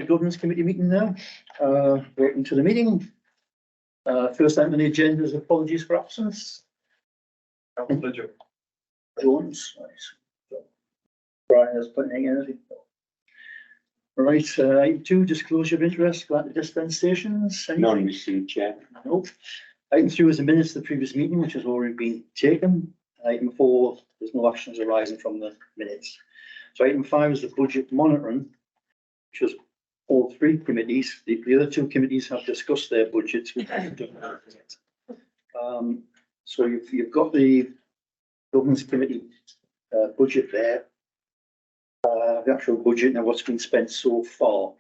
the governance committee meeting now. Welcome to the meeting. First item on the agenda is apologies for absence. Jones. Nice. Brian has put anything in. Right, item 2, disclosure of interest, grant the dispensations. None received, Chair. Nope. Item 3 is the minutes of the previous meeting, which has already been taken. Item 4, there's no actions arising from the minutes. So item 5 is the budget monitoring, which was all 3 committees. The other 2 committees have discussed their budgets. So you've got the governance committee budget there. The actual budget and what's been spent so far.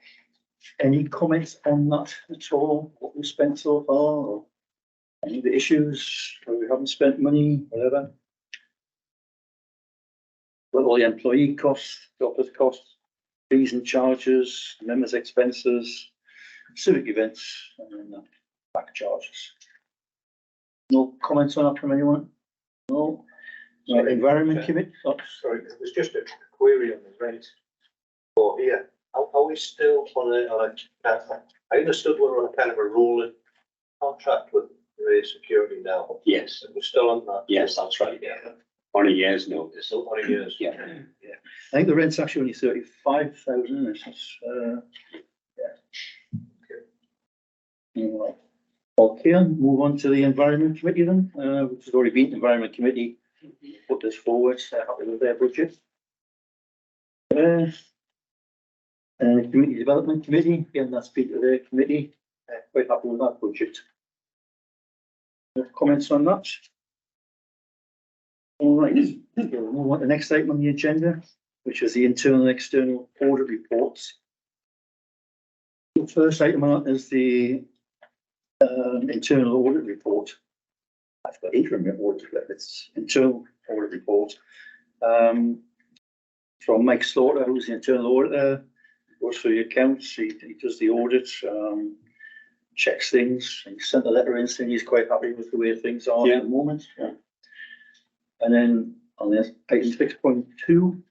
Any comments on that at all? What we've spent so far? Or any of the issues where we haven't spent money, whatever? Well, all the employee costs, the office costs, fees and charges, members' expenses, civic events, and then back charges. No comments on that from anyone? No. Environment committee. Oh, sorry, it was just a query on the rent. For here, are we still on I understood we're on a kind of a rolling contract with Ray Security now. Yes, We're still on that. yes, that's right. On a year's notice. Still on a year's. Yeah. I think the rent's actually only 35,000. Yeah. Okay, move on to the environment committee then, which has already been the environment committee. Put this forward, happy with their budget. Community development committee, again, that's been to their committee. Quite happy with that budget. Comments on that? All right, we'll move on to the next item on the agenda, which is the internal and external audit reports. The first item on that is the internal audit report. I've got interim audit, but it's internal audit report. From Mike Slaughter, who's the internal auditor, goes through the accounts, he does the audit, checks things. He sent a letter in saying he's quite happy with the way things are at the moment. Yeah. And then on this item 6.2,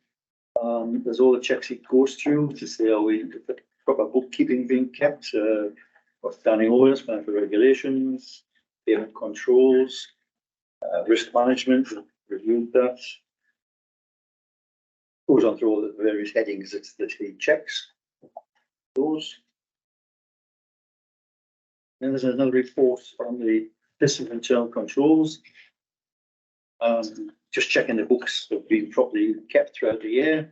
there's all the checks he goes through to say, are we the proper bookkeeping being kept, outstanding orders, financial regulations, payment controls, risk management, reviewed that. Goes on through all the various headings that he checks. Those. Then there's another report on the list of internal controls. Just checking the books have been properly kept throughout the year.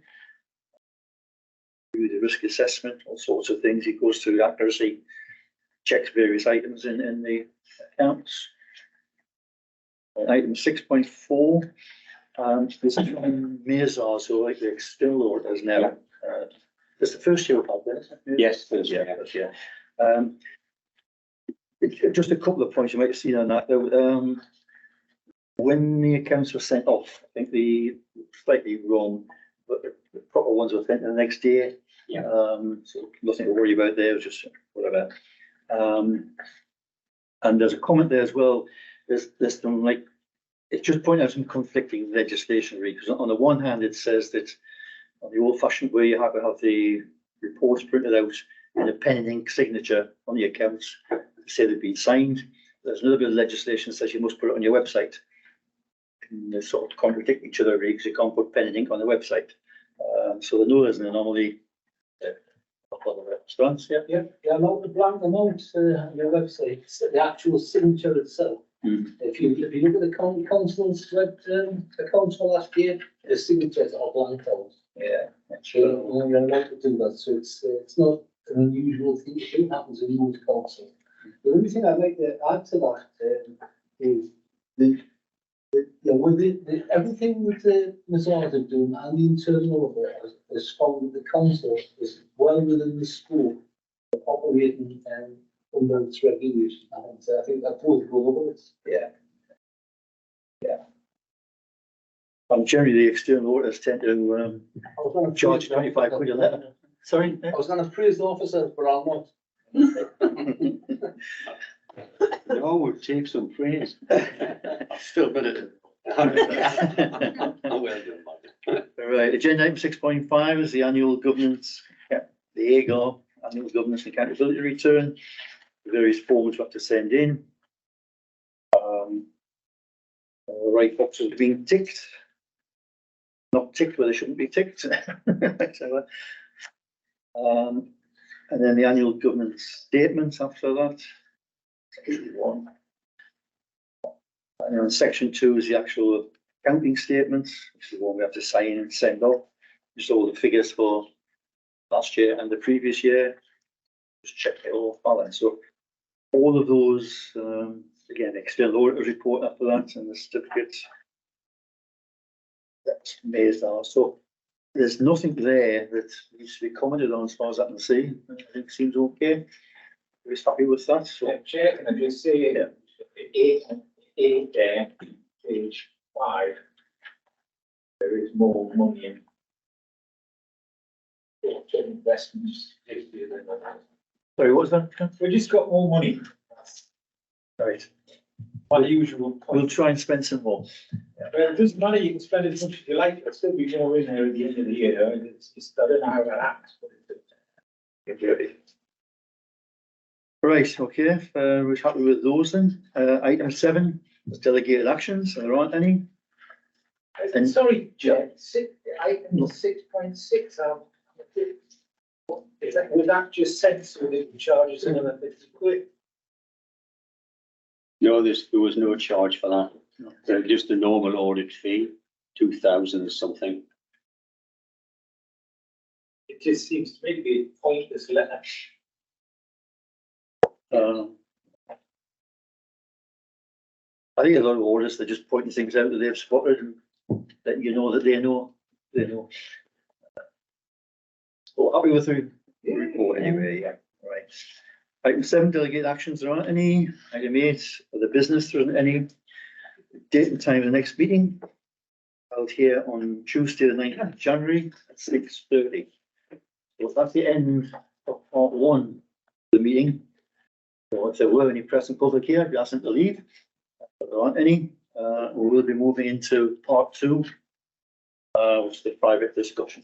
Do the risk assessment, all sorts of things. He goes through accuracy, checks various items in the accounts. Item 6.4. This is from Mazars, so like the external auditors now. It's the first year we've had this. Yes, first year. Yeah. Just a couple of points you might have seen on that though. When the accounts were sent off, I think the slightly wrong, but the proper ones were sent the next day. Yeah. So nothing to worry about there, just whatever. And there's a comment there as well. There's some like, it's just pointing out some conflicting legislation, because on the one hand it says that on the old-fashioned way you have to have the reports printed out in a pen and ink signature on the accounts to say they've been signed. There's another bit of legislation that says you must put it on your website. And they sort of contradict each other because you can't put pen and ink on the website. So I know there's an anomaly. Yeah, not the blank amount on your website, the actual signature itself. If you look at the council's accounts for last year, the signatures are blanked out. Yeah, So you're allowed to do that. So it's not an unusual thing. It happens in most councils. The only thing I'd like to add to that is with everything that the Mazars are doing and the internal audit has found that the council is well within the scope of operating under its regulations. I think that both go over it. yeah. And generally the external auditors tend to charge 25 quid a letter. Sorry? I was going to praise the officers, but I'll not. No, we'll take some praise. Still a bit of it. Well done, Right, agenda item 6.5 is the annual governance, the AGAR annual governance and accountability return, the various forms we have to send in. The right boxes have been ticked. Not ticked where they shouldn't be ticked. So, and then the annual governance statements after that. Section 1. And then section 2 is the actual accounting statements, which is the one we have to sign and send off. Just all the figures for last year and the previous year. Just check it all balance. So all of those, again, external auditor's report after that and the certificate. That's amazed now. So there's nothing there that needs to be commented on as far as I can see. I think it seems okay. We're happy with that. So Chair, can I just say, Yeah. eight there, page 5, there is more money in short-term investments this year than that. sorry, what was that? We just got more money. Right. My usual We'll point. try and spend some more. Well, it doesn't matter, you can spend as much as you like, there'll still be more in there at the end of the year, and it's just, I don't know how that happens, but it's. Right, okay, we're happy with those then. Item 7 is delegated actions. There aren't any. And- Sorry, Chair, item 6.6, is that, was that just sent so they can charge us another 50 quid? No, there was no charge for that. No. Just a normal audit fee, 2,000 something. It just seems to me to be a pointless letter. I think a lot of auditors, they're just pointing things out that they've spotted and letting you know that they know. They know. So happy with the report anyway, yeah, right. Item 7, delegate actions, there aren't any. Item 8, the business, there isn't any. Date and time of the next meeting. Held here on Tuesday, the 9th of January at 6:30. So that's the end of part 1 of the meeting. So if there were any press and public here, I'd ask them to leave. But there aren't any. We will be moving into part 2, which is the private discussion.